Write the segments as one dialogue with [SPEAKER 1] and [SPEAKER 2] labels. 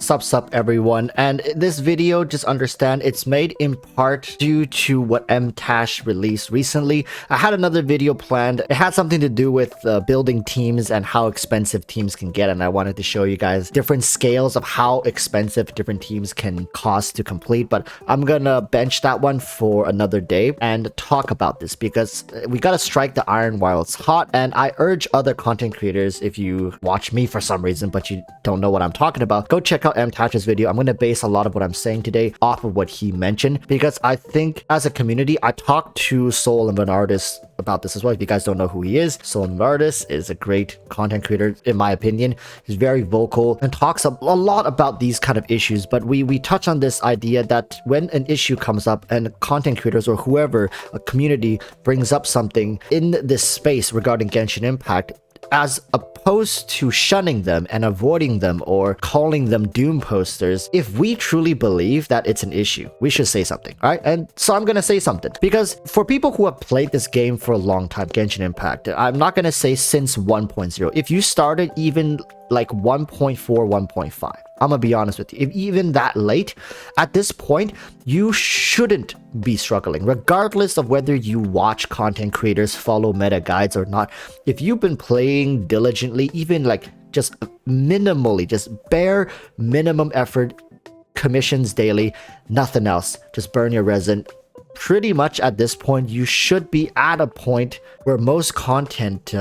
[SPEAKER 1] Sup everyone, and this video, just understand it's made in part due to what Mtash released recently. I had another video planned. It had something to do with building teams and how expensive teams can get, and I wanted to show you guys different scales of how expensive different teams can cost to complete, but I'm gonna bench that one for another day and talk about this because we gotta strike the iron while it's hot. And I urge other content creators, if you watch me for some reason but you don't know what I'm talking about, go check out Mtash's video. I'm going to base a lot of what I'm saying today off of what he mentioned, because I think as a community, I talked to Soul and Artist about this as well. If you guys don't know who he is, Soul and Artist is a great content creator in my opinion. He's very vocal and talks a lot about these kind of issues, but we touch on this idea that when an issue comes up and content creators or whoever, a community, brings up something in this space regarding Genshin Impact, as opposed to shunning them and avoiding them or calling them doom posters, if we truly believe that it's an issue, we should say something, right? And so I'm gonna say something, because for people who have played this game for a long time, Genshin Impact, I'm not gonna say since 1.0. If you started even like 1.4, 1.5, I'm gonna be honest with you, if even that late, at this point, you shouldn't be struggling, regardless of whether you watch content creators, follow meta guides or not. If you've been playing diligently, even like just minimally, just bare minimum effort, commissions daily, nothing else, just burn your resin, pretty much at this point, you should be at a point where most content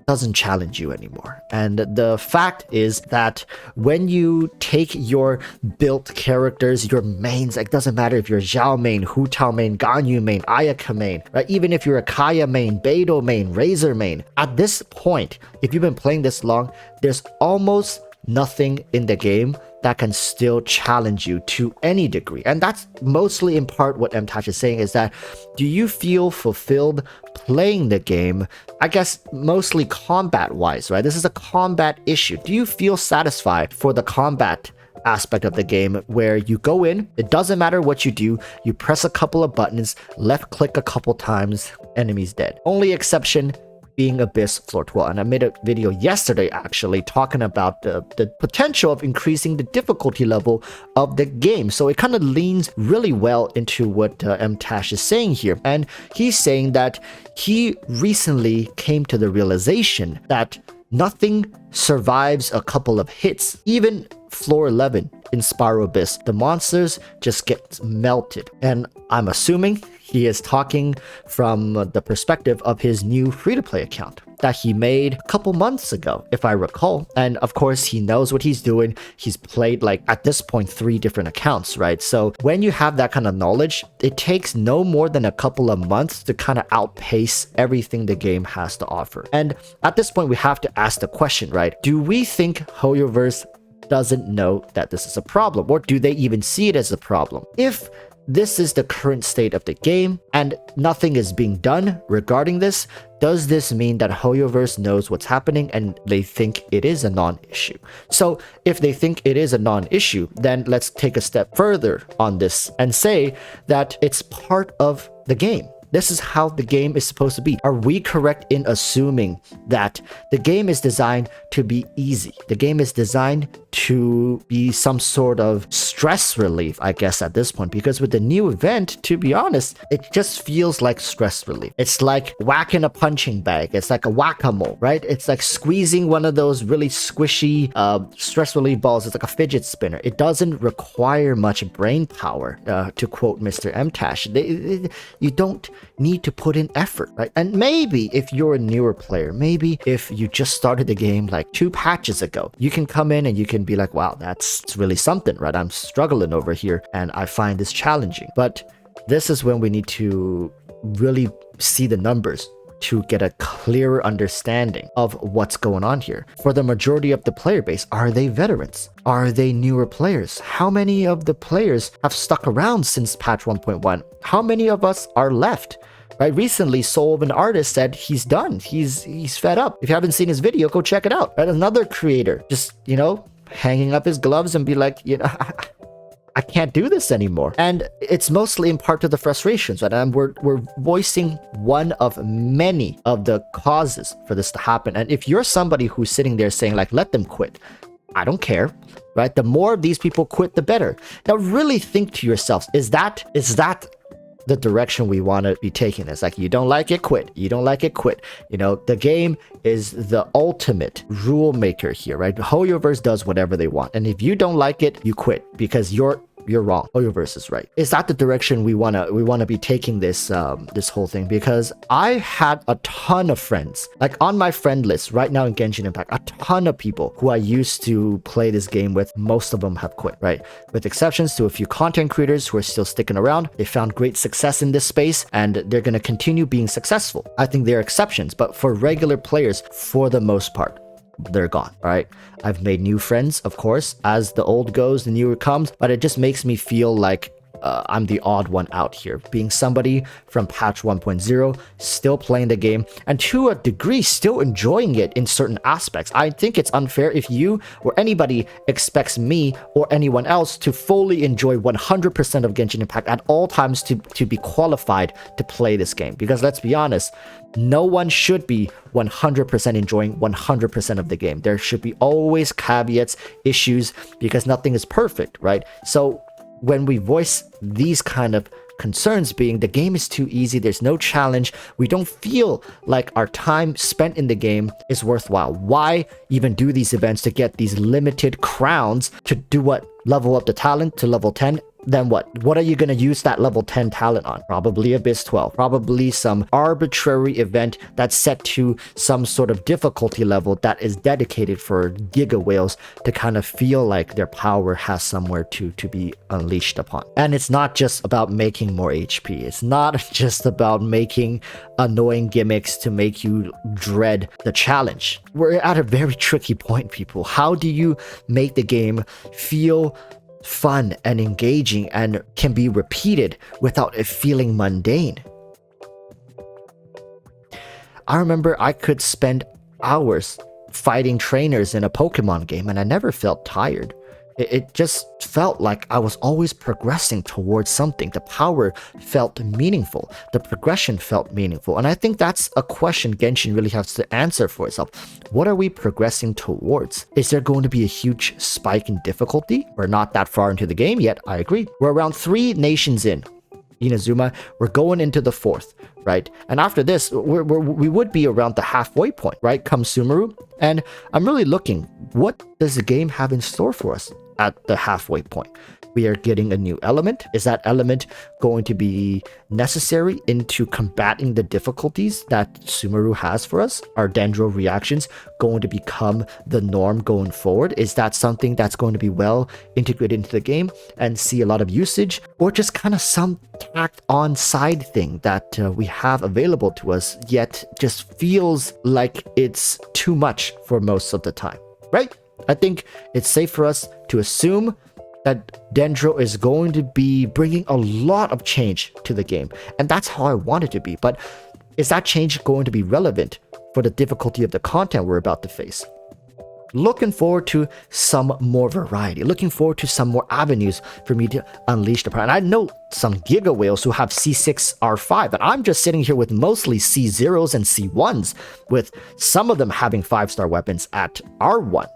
[SPEAKER 1] doesn't challenge you anymore. And the fact is that when you take your built characters, your mains, like doesn't matter if you're Zhao main, Hu Tao main, Ganyu main, Ayaka main, right? Even if you're a Kaya main, Beidou main, Razor main, at this point, if you've been playing this long, there's almost nothing in the game that can still challenge you to any degree. And that's mostly in part what Mtash is saying, is that do you feel fulfilled playing the game? I guess mostly combat wise, right? This is a combat issue. Do you feel satisfied for the combat aspect of the game, where you go in, it doesn't matter what you do, you press a couple of buttons, left click a couple times, enemy's dead. Only exception being Abyss Floor 12. And I made a video yesterday actually talking about the potential of increasing the difficulty level of the game. So it kind of leans really well into what Mtash is saying here. And he's saying that he recently came to the realization that nothing survives a couple of hits. Even Floor 11 in Spiral Abyss, the monsters just get melted. And I'm assuming he is talking from the perspective of his new free-to-play account that he made a couple months ago, if I recall. And of course, he knows what he's doing. He's played, like, at this point, 3 different accounts, right? So when you have that kind of knowledge, it takes no more than a couple of months to kind of outpace everything the game has to offer. And at this point, we have to ask the question, right? Do we think HoYoverse doesn't know that this is a problem? Or do they even see it as a problem? If this is the current state of the game and nothing is being done regarding this, does this mean that HoYoverse knows what's happening and they think it is a non-issue? So if they think it is a non-issue, then let's take a step further on this and say that it's part of the game. This is how the game is supposed to be. Are we correct in assuming that the game is designed to be easy? The game is designed to be some sort of stress relief, I guess, at this point, because with the new event, to be honest, it just feels like stress relief. It's like whacking a punching bag. It's like a whack-a-mole, right? It's like squeezing one of those really squishy stress relief balls. It's like a fidget spinner. It doesn't require much brain power, to quote Mr. Mtash. You don't need to put in effort, right? And maybe if you're a newer player, maybe if you just started the game like 2 patches ago, you can come in and you can be like, wow, that's really something, right? I'm struggling over here and I find this challenging. But this is when we need to really see the numbers to get a clearer understanding of what's going on here. For the majority of the player base, are they veterans? Are they newer players? How many of the players have stuck around since patch 1.1? How many of us are left? Right? Recently, Soul of an Artist said he's done. He's fed up. If you haven't seen his video, go check it out. Right? Another creator just, hanging up his gloves and be like, I can't do this anymore. And it's mostly in part to the frustrations, right? And we're voicing one of many of the causes for this to happen. And if you're somebody who's sitting there saying like, let them quit, I don't care. right? The more of these people quit, the better. Now really think to yourselves, is that the direction we want to be taking? It's like, you don't like it, quit. You don't like it, quit. You know, the game is the ultimate rule maker here, right? EroticWalruss does whatever they want, and if you don't like it, you quit because you're wrong. EroticWalruss is right. Is that the direction we wanna be taking this this whole thing? Because I had a ton of friends, like on my friend list right now in Genshin Impact, a ton of people who I used to play this game with. Most of them have quit, right? With exceptions to a few content creators who are still sticking around. They found great success in this space and they're gonna continue being successful. I think there are exceptions, but for regular players, for the most part, they're gone. All right, I've made new friends, of course. As the old goes, the newer comes, but it just makes me feel like I'm the odd one out here, being somebody from patch 1.0, still playing the game, and to a degree still enjoying it in certain aspects. I think it's unfair if you or anybody expects me or anyone else to fully enjoy 100% of Genshin Impact at all times to be qualified to play this game. Because let's be honest, no one should be 100% enjoying 100% of the game. There should be always caveats, issues, because nothing is perfect, right? So when we voice these kind of concerns, being the game is too easy, there's no challenge, we don't feel like our time spent in the game is worthwhile. Why even do these events to get these limited crowns to do what? Level up the talent to level 10? Then what? What are you going to use that level 10 talent on? Probably Abyss 12. Probably some arbitrary event that's set to some sort of difficulty level that is dedicated for Giga Whales to kind of feel like their power has somewhere to be unleashed upon. And it's not just about making more HP. It's not just about making annoying gimmicks to make you dread the challenge. We're at a very tricky point, people. How do you make the game feel fun and engaging and can be repeated without it feeling mundane? I remember I could spend hours fighting trainers in a Pokemon game and I never felt tired. It just felt like I was always progressing towards something. The power felt meaningful. The progression felt meaningful. And I think that's a question Genshin really has to answer for itself. What are we progressing towards? Is there going to be a huge spike in difficulty? We're not that far into the game yet, I agree. We're around 3 nations in. Inazuma, we're going into the 4th, right? And after this, we would be around the halfway point, right? Come Sumeru. And I'm really looking, what does the game have in store for us at the halfway point? We are getting a new element. Is that element going to be necessary into combating the difficulties that Sumeru has for us? Are Dendro reactions going to become the norm going forward? Is that something that's going to be well integrated into the game and see a lot of usage? Or just kind of some tacked on side thing that we have available to us, yet just feels like it's too much for most of the time, right? I think it's safe for us to assume that Dendro is going to be bringing a lot of change to the game. And that's how I want it to be. But is that change going to be relevant for the difficulty of the content we're about to face? Looking forward to some more variety. Looking forward to some more avenues for me to unleash the power. And I know some Giga Whales who have C6 R5, and I'm just sitting here with mostly C0s and C1s, with some of them having 5-star weapons at R1.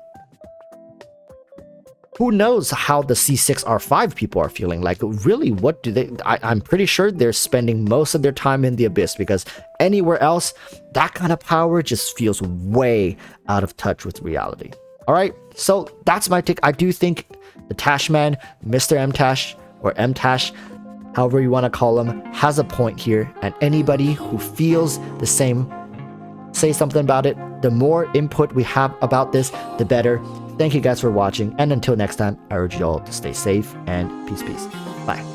[SPEAKER 1] Who knows how the C6 R5 people are feeling? Like, really, what do they... I'm pretty sure they're spending most of their time in the Abyss, because anywhere else, that kind of power just feels way out of touch with reality. All right, so that's my take. I do think the Tashman, Mr. M-Tash, or M-Tash, however you want to call him, has a point here, and anybody who feels the same, say something about it. The more input we have about this, the better. Thank you guys for watching, and until next time, I urge you all to stay safe and peace. Bye.